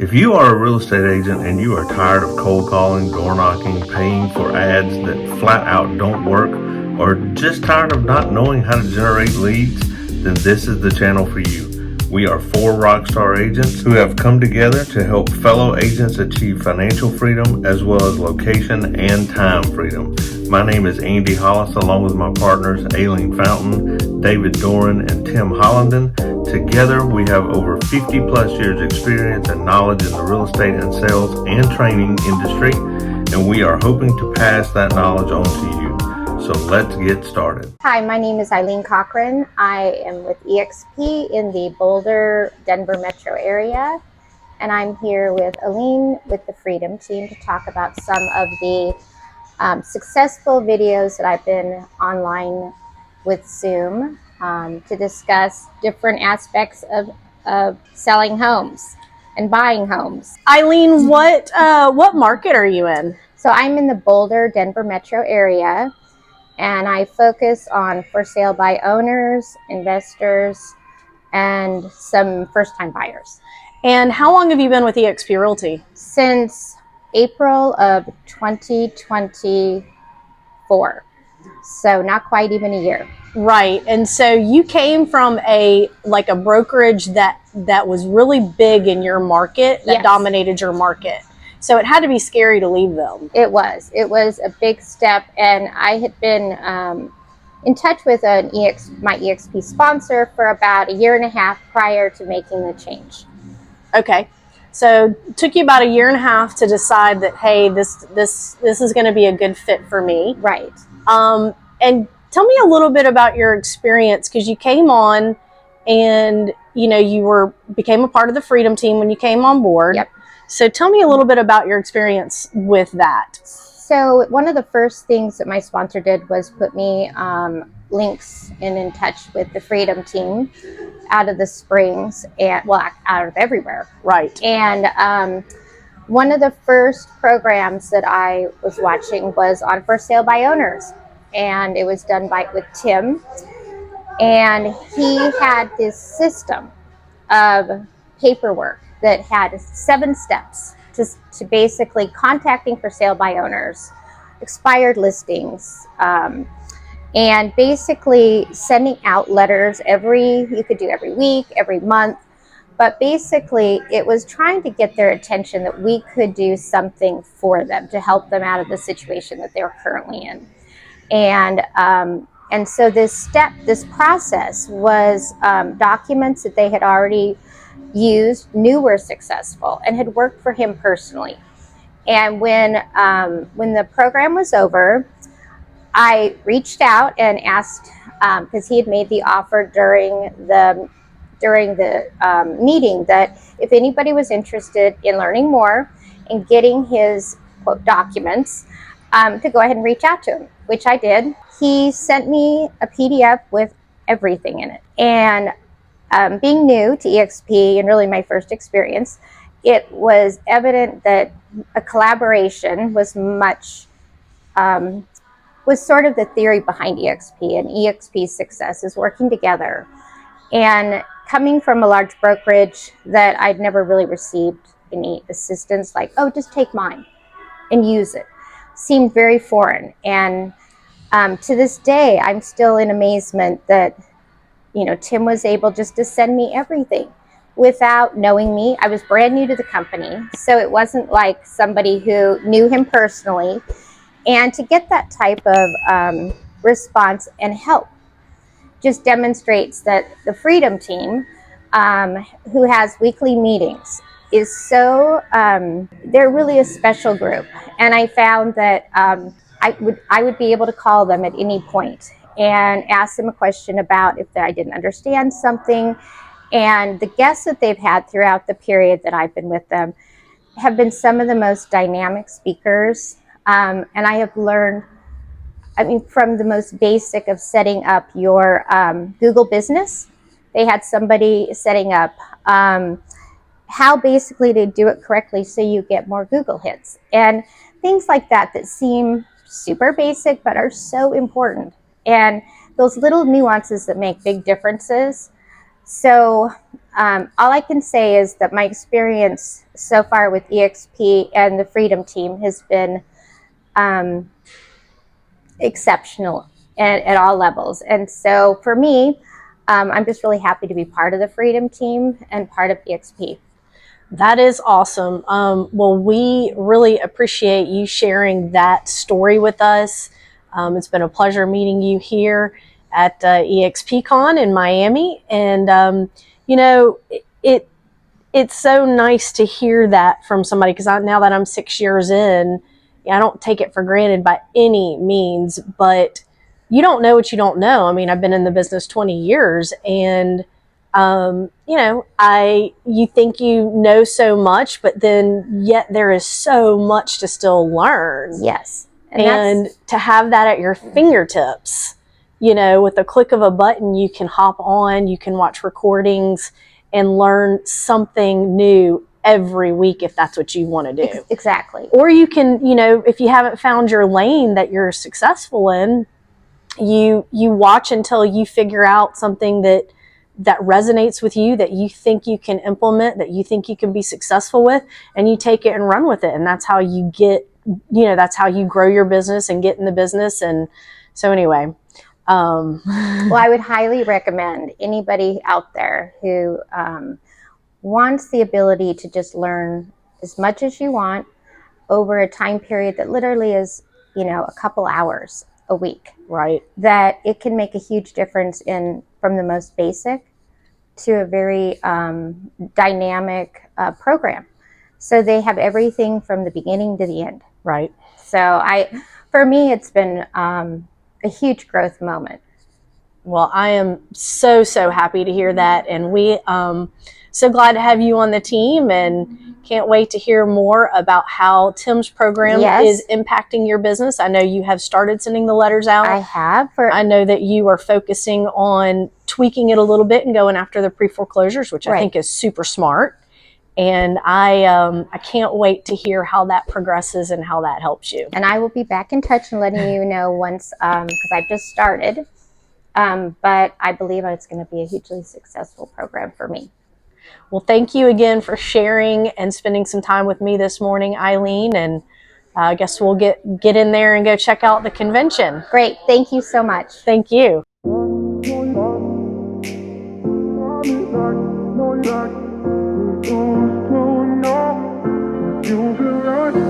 If you are a real estate agent and you are tired of cold calling, door knocking, paying for ads that flat out don't work, or just tired of not knowing how to generate leads, then this is the channel for you. We are 4 rockstar agents who have come together to help fellow agents achieve financial freedom as well as location and time freedom. My name is Andy Hollis, along with my partners Eileen Fountain, David Doran, and Tim Hollenden. Together, we have over 50 plus years experience and knowledge in the real estate and sales and training industry, and we are hoping to pass that knowledge on to you. So let's get started. Hi, my name is Eileen Cochran. I am with eXp in the Boulder-Denver metro area, and I'm here with Eileen with the Freedom team to talk about some of the successful videos that I've been online with Zoom to discuss different aspects of selling homes and buying homes. Eileen, what market are you in? So I'm in the Boulder-Denver metro area, and I focus on for sale by owners, investors, and some first-time buyers. And how long have you been with eXp Realty? Since April of 2024. So not quite even a year. Right. And so you came from a brokerage that was really big in your market, that Yes. dominated your market. So it had to be scary to leave them. It was a big step, and I had been in touch with my eXp sponsor for about a year and a half prior to making the change. Okay. So it took you about a year and a half to decide that, hey, this is going to be a good fit for me. Right. And tell me a little bit about your experience, because you came on and you became a part of the Freedom team when you came on board. Yep. So tell me a little bit about your experience with that. So one of the first things that my sponsor did was put me links and in touch with the Freedom team out of the Springs, and out of everywhere. Right. And one of the first programs that I was watching was on For Sale by Owners, and it was done with Tim, and he had this system of paperwork that had 7 steps to basically contacting for sale by owners, expired listings, and basically sending out letters you could do every week, every month. But basically, it was trying to get their attention that we could do something for them to help them out of the situation that they were currently in. And so this process was documents that they had already used, knew were successful, and had worked for him personally. And when the program was over, I reached out and asked, because he had made the offer during the meeting, that if anybody was interested in learning more and getting his quote documents, to go ahead and reach out to him, which I did. He sent me a PDF with everything in it. And being new to eXp and really my first experience, it was evident that a collaboration was sort of the theory behind eXp, and eXp's success is working together. And coming from a large brokerage that I'd never really received any assistance, like, oh, just take mine and use it, seemed very foreign. And to this day, I'm still in amazement that Tim was able just to send me everything without knowing me. I was brand new to the company, so it wasn't like somebody who knew him personally. And to get that type of response and help just demonstrates that the Freedom team, who has weekly meetings, is so, they're really a special group. And I found that I would be able to call them at any point and ask them a question about if I didn't understand something. And the guests that they've had throughout the period that I've been with them have been some of the most dynamic speakers. And I have learned, from the most basic of setting up your Google business. They had somebody setting up how basically to do it correctly so you get more Google hits. And things like that seem super basic but are so important. And those little nuances that make big differences. So all I can say is that my experience so far with eXp and the Freedom team has been exceptional at all levels. And so for me, I'm just really happy to be part of the Freedom team and part of eXp. That is awesome. Well, we really appreciate you sharing that story with us. It's been a pleasure meeting you here at eXpCon in Miami. And, you know, it's so nice to hear that from somebody, because now that I'm 6 years in, I don't take it for granted by any means, but you don't know what you don't know. I mean, I've been in the business 20 years, and you know, you think you know so much, but then yet there is so much to still learn. Yes. And to have that at your fingertips, you know, with the click of a button, you can hop on, you can watch recordings and learn something new every week if that's what you want to do. Exactly. Or you can, you know, if you haven't found your lane that you're successful in, you watch until you figure out something that resonates with you, that you think you can implement, that you think you can be successful with, and you take it and run with it. And that's how you get, you know, that's how you grow your business and get in the business. And so anyway, well, I would highly recommend anybody out there who wants the ability to just learn as much as you want over a time period that literally is, you know, a couple hours a week. right. That it can make a huge difference in from the most basic to a very dynamic program. So they have everything from the beginning to the end. Right. So for me, it's been a huge growth moment. Well, I am so happy to hear that, and we so glad to have you on the team, and can't wait to hear more about how Tim's program is impacting your business. I know you have started sending the letters out. I have. I know that you are focusing on tweaking it a little bit and going after the pre-foreclosures, which I think is super smart. And I can't wait to hear how that progresses and how that helps you. And I will be back in touch and letting you know once, because I've just started. But I believe it's going to be a hugely successful program for me. Well, thank you again for sharing and spending some time with me this morning, Eileen. And I guess we'll get in there and go check out the convention. Great. Thank you so much. Thank you. You can run.